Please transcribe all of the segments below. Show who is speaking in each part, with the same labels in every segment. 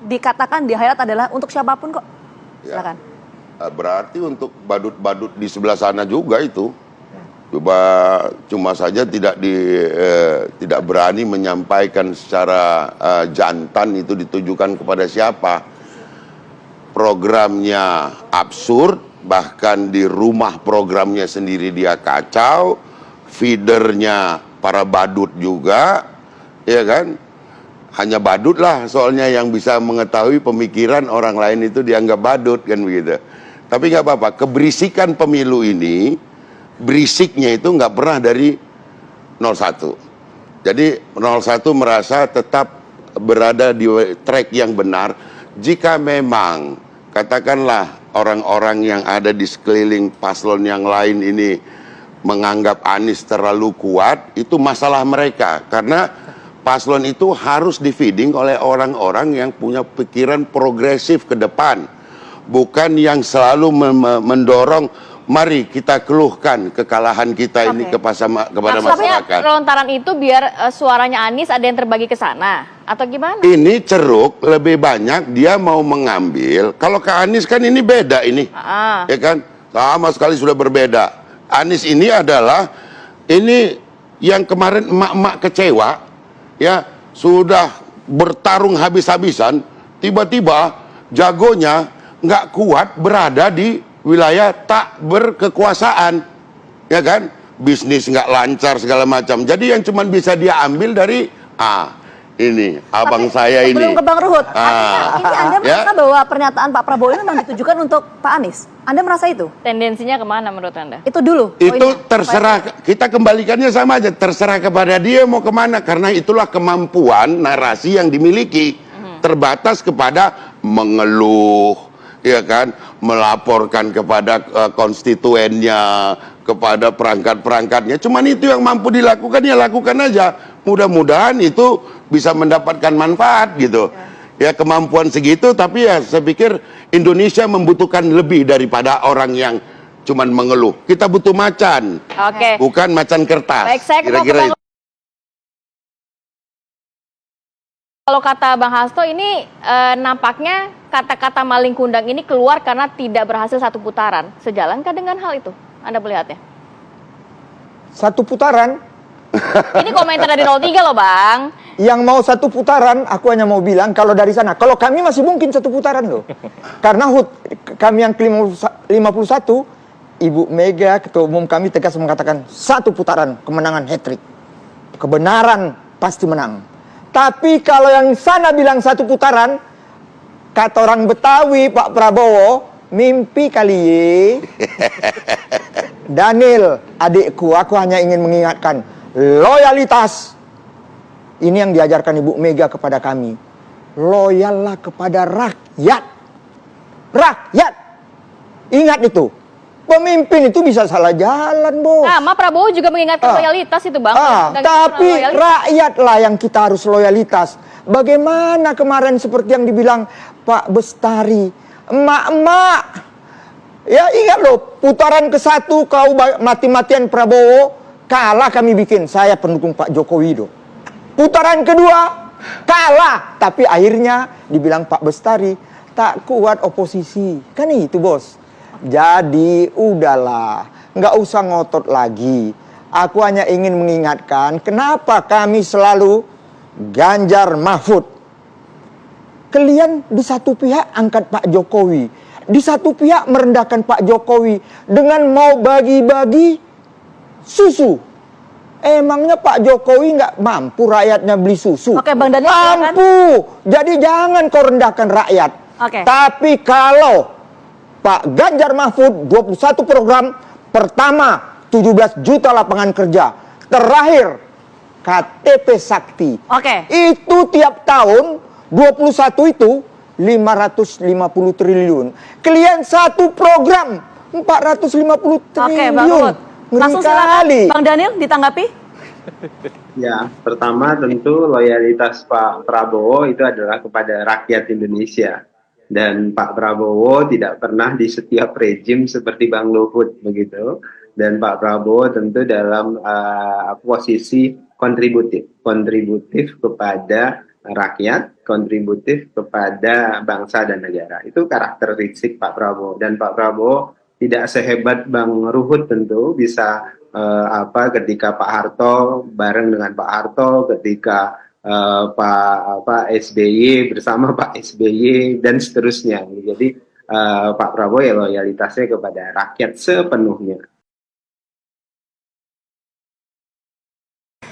Speaker 1: dikatakan di highlight adalah untuk siapapun kok.
Speaker 2: Ya.
Speaker 1: Silakan.
Speaker 2: Berarti untuk badut-badut di sebelah sana juga itu. Cuma saja tidak berani menyampaikan secara jantan itu ditujukan kepada siapa. Programnya absurd, bahkan di rumah programnya sendiri dia kacau, feedernya para badut juga, ya kan? Hanya badut lah soalnya yang bisa mengetahui pemikiran orang lain itu dianggap badut kan begitu. Tapi nggak apa-apa, keberisikan pemilu ini, berisiknya itu nggak pernah dari 01. Jadi 01 merasa tetap berada di track yang benar. Jika memang katakanlah orang-orang yang ada di sekeliling paslon yang lain ini menganggap Anies terlalu kuat, itu masalah mereka. Karena paslon itu harus di-feeding oleh orang-orang yang punya pikiran progresif ke depan. Bukan yang selalu mendorong, mari kita keluhkan kekalahan kita ini kepada masyarakat.
Speaker 3: Lontaran itu biar suaranya Anies ada yang terbagi ke sana atau gimana?
Speaker 2: Ini ceruk lebih banyak dia mau mengambil. Kalau ke Anies kan ini beda ini, ya kan? Sama sekali sudah berbeda. Anies ini adalah ini yang kemarin emak-emak kecewa, ya sudah bertarung habis-habisan, tiba-tiba jagonya nggak kuat berada di wilayah tak berkekuasaan, ya kan? Bisnis nggak lancar segala macam. Jadi yang cuma bisa dia ambil dari ini abang saya ini.
Speaker 1: Sebelum ke Bang Ruhut, artinya ini Anda merasa bahwa pernyataan Pak Prabowo ini memang ditujukan untuk Pak Anies? Anda merasa itu?
Speaker 3: Tendensinya kemana menurut Anda?
Speaker 1: Itu dulu.
Speaker 2: Itu terserah, kita kembalikannya sama aja, terserah kepada dia mau kemana, karena itulah kemampuan narasi yang dimiliki. Terbatas kepada mengeluh, ya kan, melaporkan kepada konstituennya, kepada perangkat-perangkatnya. Cuman itu yang mampu dilakukan, ya lakukan aja. Mudah-mudahan itu bisa mendapatkan manfaat gitu. Ya kemampuan segitu, tapi ya saya pikir Indonesia membutuhkan lebih daripada orang yang cuman mengeluh. Kita butuh macan, bukan macan kertas.
Speaker 3: Baik, saya kira-kira itu. Kalau kata Bang Hasto ini nampaknya kata-kata maling kundang ini keluar karena tidak berhasil satu putaran. Sejalankah dengan hal itu? Anda melihatnya?
Speaker 4: Satu putaran?
Speaker 3: Ini komentar dari 03 loh Bang.
Speaker 4: Yang mau satu putaran, aku hanya mau bilang kalau dari sana. Kalau kami masih mungkin satu putaran loh. Karena kami yang ke-51, Ibu Mega, Ketua Umum kami tegas mengatakan satu putaran kemenangan hat-trick. Kebenaran pasti menang. Tapi kalau yang sana bilang satu putaran, kata orang Betawi, Pak Prabowo, mimpi kali ye. Daniel, adikku, aku hanya ingin mengingatkan, loyalitas. Ini yang diajarkan Ibu Mega kepada kami. Loyallah kepada rakyat. Rakyat. Ingat itu. Pemimpin itu bisa salah jalan, Bos.
Speaker 3: Nah, Prabowo juga mengingatkan loyalitas itu, Bang.
Speaker 4: Tapi rakyatlah yang kita harus loyalitas. Bagaimana kemarin seperti yang dibilang Pak Bestari, emak-emak. Ya ingat loh, putaran ke-1 kau mati-matian Prabowo, kalah kami bikin. Saya pendukung Pak Jokowi Widodo. Putaran kedua, kalah. Tapi akhirnya dibilang Pak Bestari, tak kuat oposisi. Kan itu, Bos. Jadi udahlah, nggak usah ngotot lagi. Aku hanya ingin mengingatkan kenapa kami selalu Ganjar Mahfud. Kalian di satu pihak angkat Pak Jokowi, di satu pihak merendahkan Pak Jokowi dengan mau bagi-bagi susu. Emangnya Pak Jokowi nggak mampu rakyatnya beli susu?
Speaker 1: Oke, Bang Daniel,
Speaker 4: mampu. Jadi jangan kau rendahkan rakyat. Tapi kalau Pak Ganjar Mahfud 21 program, pertama 17 juta lapangan kerja, terakhir KTP Sakti. Itu tiap tahun 21 itu 550 triliun. Kalian satu program 450 triliun.
Speaker 1: Langsung silakan Bang Daniel ditanggapi.
Speaker 5: Ya, pertama tentu loyalitas Pak Prabowo itu adalah kepada rakyat Indonesia. Dan Pak Prabowo tidak pernah di setiap rejim seperti Bang Luhut begitu. Dan Pak Prabowo tentu dalam posisi kontributif kepada rakyat kontributif kepada bangsa dan negara. Itu karakteristik Pak Prabowo, dan Pak Prabowo tidak sehebat Bang Ruhut tentu bisa ketika Pak Harto bareng dengan Pak Harto, ketika Pak SBY bersama Pak SBY dan seterusnya. Jadi Pak Prabowo ya loyalitasnya kepada rakyat sepenuhnya.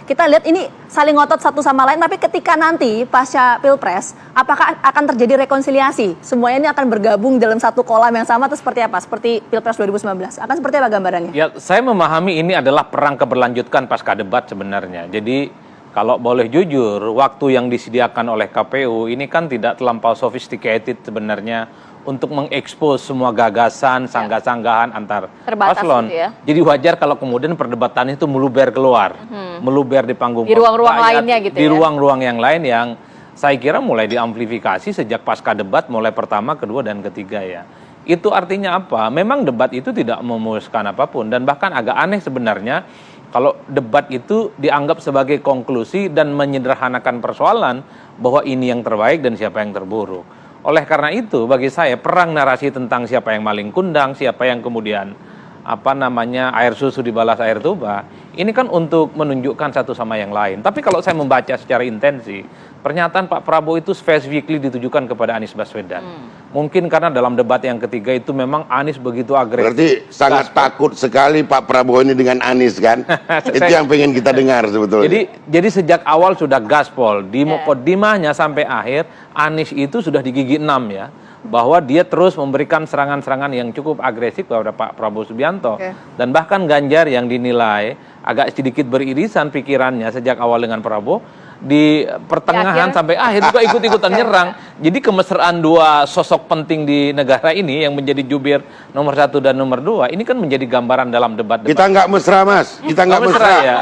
Speaker 1: Kita lihat ini saling ngotot satu sama lain, tapi ketika nanti pasca Pilpres, apakah akan terjadi rekonsiliasi? Semuanya ini akan bergabung dalam satu kolam yang sama atau seperti apa? Seperti Pilpres 2019. Akan seperti apa gambarannya?
Speaker 6: Ya, saya memahami ini adalah perang keberlanjutan pasca debat sebenarnya. Jadi kalau boleh jujur, waktu yang disediakan oleh KPU ini kan tidak terlampau sophisticated sebenarnya untuk mengekspos semua gagasan, sanggah-sanggahan antar
Speaker 3: Terbatas
Speaker 6: paslon.
Speaker 3: gitu ya.
Speaker 6: Jadi wajar kalau kemudian perdebatan itu meluber keluar, meluber di panggung
Speaker 3: Di ruang-ruang
Speaker 6: rakyat,
Speaker 3: lainnya gitu
Speaker 6: di
Speaker 3: ya.
Speaker 6: ruang-ruang yang lain yang saya kira mulai diamplifikasi sejak pasca debat, mulai pertama, kedua, dan ketiga ya. Itu artinya apa? Memang debat itu tidak memuaskan apapun, dan bahkan agak aneh sebenarnya kalau debat itu dianggap sebagai konklusi dan menyederhanakan persoalan bahwa ini yang terbaik dan siapa yang terburuk. Oleh karena itu, bagi saya perang narasi tentang siapa yang maling kundang, siapa yang kemudian air susu dibalas air tuba, ini kan untuk menunjukkan satu sama yang lain. Tapi kalau saya membaca secara intensi, pernyataan Pak Prabowo itu specifically ditujukan kepada Anies Baswedan. Mungkin karena dalam debat yang ketiga itu memang Anies begitu agresif.
Speaker 2: Berarti sangat takut sekali Pak Prabowo ini dengan Anies kan? Itu yang pengen kita dengar sebetulnya.
Speaker 6: Jadi sejak awal sudah gaspol, di mukodimahnya sampai akhir, Anies itu sudah di gigi 6 ya. Bahwa dia terus memberikan serangan-serangan yang cukup agresif kepada Pak Prabowo Subianto. Dan bahkan Ganjar yang dinilai agak sedikit beririsan pikirannya sejak awal dengan Prabowo, di pertengahan sampai akhir juga ikut-ikutan nyerang. Jadi kemesraan dua sosok penting di negara ini yang menjadi jubir nomor 1 dan nomor 2 ini kan menjadi gambaran dalam debat-debat.
Speaker 2: Kita nggak mesra Mas, kita nggak mesra
Speaker 6: ya.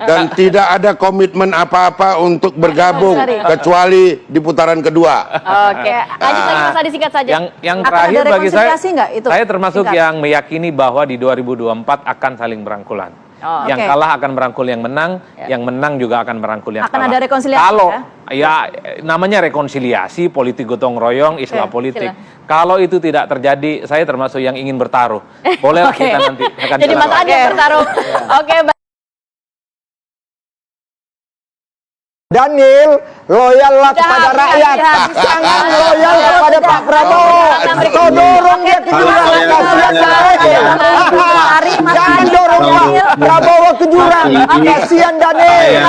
Speaker 2: Dan tidak ada komitmen apa-apa untuk bergabung kecuali di putaran kedua.
Speaker 3: Oke, lanjut lagi Mas Adi, singkat saja.
Speaker 6: Yang
Speaker 1: Akan
Speaker 6: terakhir
Speaker 1: ada
Speaker 6: bagi
Speaker 1: rekonsiliasi nggak itu?
Speaker 6: saya termasuk
Speaker 1: Singkat.
Speaker 6: yang meyakini bahwa di 2024 akan saling berangkulan. Yang
Speaker 1: oke.
Speaker 6: kalah akan merangkul yang menang, yang menang juga akan merangkul yang
Speaker 1: Akan
Speaker 6: kalah.
Speaker 1: ada rekonsiliasi
Speaker 6: Kalau namanya rekonsiliasi, politik gotong royong, istilah politik. Kalau itu tidak terjadi, saya termasuk yang ingin bertaruh. Boleh kita nanti akan
Speaker 3: Jadi Mas
Speaker 6: jalan.
Speaker 3: Adi yang bertaruh. Oke,
Speaker 4: Daniel, loyallah kepada rakyat. Jangan loyal kepada Pak Prabowo. Kau dorong dia ke jurang. Kasihan Daniel. Jangan dorong Pak Prabowo ke jurang. Kasihan Daniel.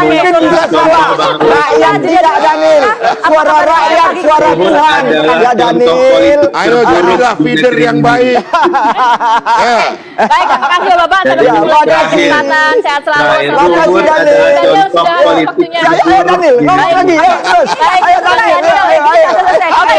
Speaker 4: Mungkin dia salah. Rakyat tidak Daniel. Suara rakyat, suara Tuhan. Ya Daniel.
Speaker 2: Ayo jadilah feeder yang baik. Ya.
Speaker 3: baik, terima kasih Bapak atas kesempatan. Sehat selalu.
Speaker 4: Makasih Daniel.
Speaker 3: Daniel sudah waktunya.
Speaker 4: Ayo Daniel, ngomong lagi. Ayo Daniel. Ayo.
Speaker 3: Oke,